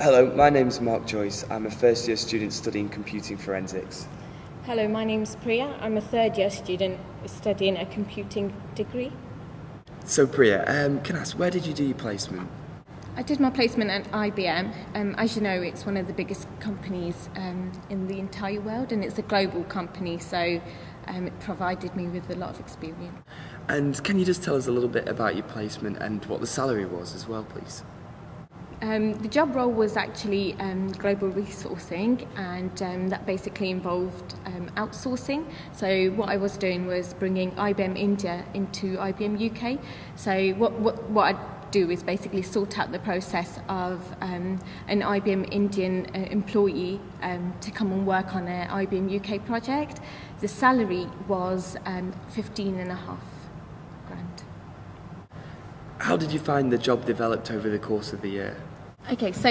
Hello, my name is Mark Joyce. I'm a first year student studying computing forensics. Hello, my name's Priya. I'm a third year student studying a computing degree. So Priya, can I ask, where did you do your placement? I did my placement at IBM. As you know, it's one of the biggest companies in the entire world, and it's a global company, so it provided me with a lot of experience. And can you just tell us a little bit about your placement and what the salary was as well, please? The job role was actually global resourcing, and that basically involved outsourcing. So what I was doing was bringing IBM India into IBM UK. So what I do is basically sort out the process of an IBM Indian employee to come and work on an IBM UK project. The salary was 15.5 grand. How did you find the job developed over the course of the year? Okay, so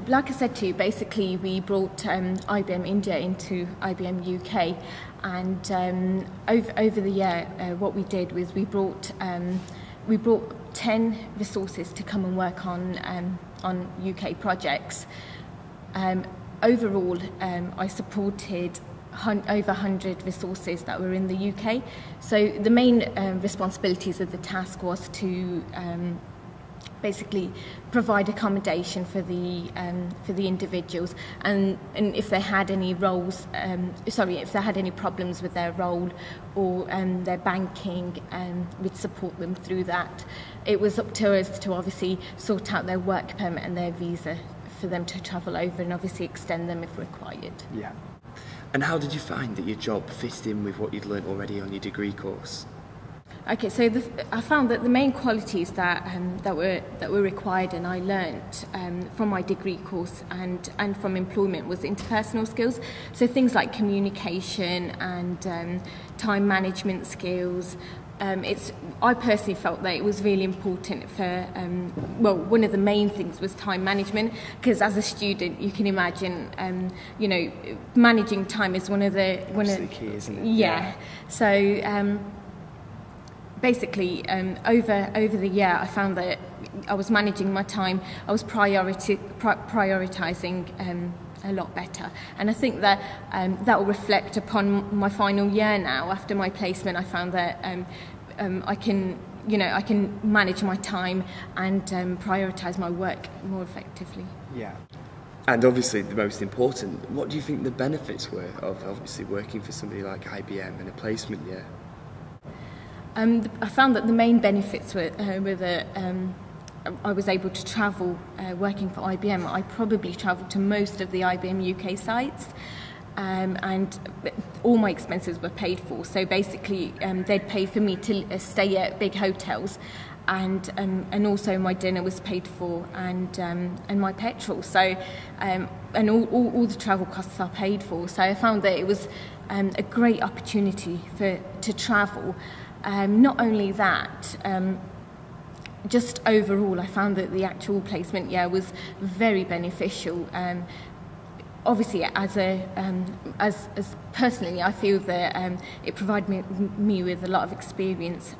like I said to you, basically we brought IBM India into IBM UK, and over the year what we did was we brought 10 resources to come and work on UK projects. Overall, I supported over 100 resources that were in the UK. So the main responsibilities of the task was to basically provide accommodation for the individuals, and if they had any if they had any problems with their role or their banking, we'd support them through that. It was up to us to obviously sort out their work permit and their visa for them to travel over, and obviously extend them if required. Yeah. And how did you find that your job fitted in with what you'd learnt already on your degree course? Okay, so I found that the main qualities that were required, and I learnt from my degree course and from employment, was interpersonal skills. So things like communication and time management skills. I personally felt that it was really important for, one of the main things was time management, because as a student you can imagine, managing time is one of the key, isn't it? Yeah. So basically, over the year, I found that I was managing my time. I was prioritising a lot better, and I think that that will reflect upon my final year now. After my placement, I found that I can manage my time and prioritise my work more effectively. Yeah. And obviously, the most important, what do you think the benefits were of obviously working for somebody like IBM in a placement year? I found that the main benefits were that I was able to travel working for IBM. I probably travelled to most of the IBM UK sites, and all my expenses were paid for. So basically, they'd pay for me to stay at big hotels, and also my dinner was paid for, and my petrol. So and all the travel costs are paid for. So I found that it was a great opportunity to travel. Not only that, just overall, I found that the actual placement year was very beneficial. Obviously, as personally, I feel that it provided me with a lot of experience,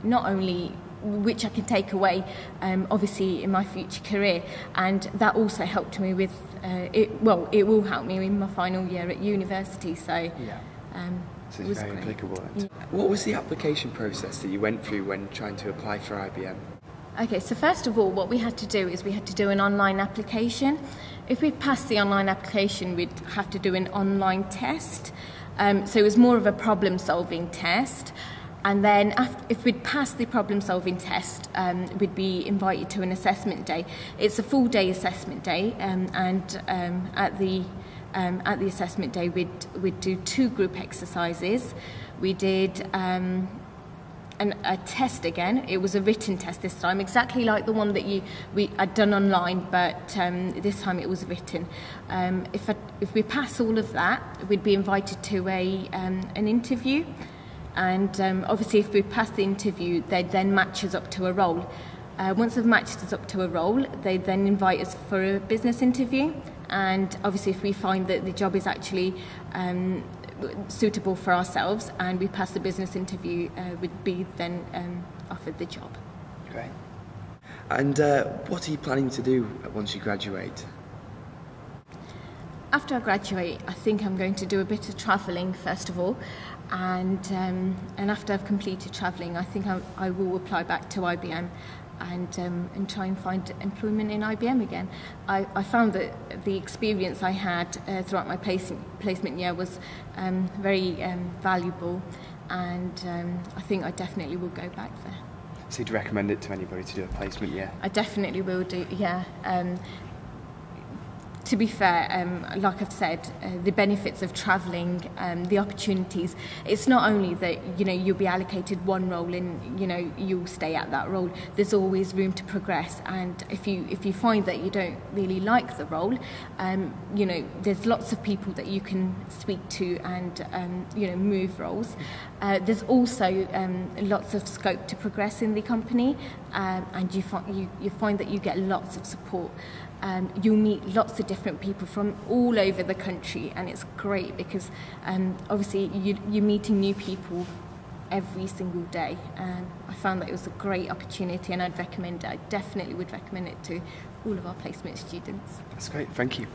not only which I can take away, obviously, in my future career, and that also helped me with it will help me in my final year at university. So. Yeah. So it's very applicable. Yeah. What was the application process that you went through when trying to apply for IBM? Okay, so first of all, what we had to do is we had to do an online application. If we'd passed the online application, we'd have to do an online test. So it was more of a problem-solving test. And then if we'd passed the problem-solving test, we'd be invited to an assessment day. It's a full-day assessment day, and at the assessment day, we'd do 2 group exercises. We did a test again. It was a written test this time, exactly like the one that we had done online, but this time it was written. If we pass all of that, we'd be invited to an interview, and obviously if we pass the interview, they'd then match us up to a role. Once they've matched us up to a role, they then invite us for a business interview. And obviously, if we find that the job is actually suitable for ourselves and we pass the business interview, we'd be then offered the job. Great. And what are you planning to do once you graduate? After I graduate, I think I'm going to do a bit of travelling first of all, and after I've completed travelling, I think I will apply back to IBM and try and find employment in IBM again. I found that the experience I had throughout my placement year was very valuable, and I think I definitely will go back there. So you'd recommend it to anybody to do a placement year? I definitely will do, yeah. To be fair, like I've said, the benefits of travelling, the opportunities, it's not only that, you know, you'll be allocated one role and, you know, you'll stay at that role. There's always room to progress, and if you find that you don't really like the role, you know, there's lots of people that you can speak to and, you know, move roles. There's also lots of scope to progress in the company, and you find that you get lots of support. You'll meet lots of different people from all over the country, and it's great because obviously you're meeting new people every single day. I found that it was a great opportunity, and I'd recommend it. I definitely would recommend it to all of our placement students. That's great, thank you.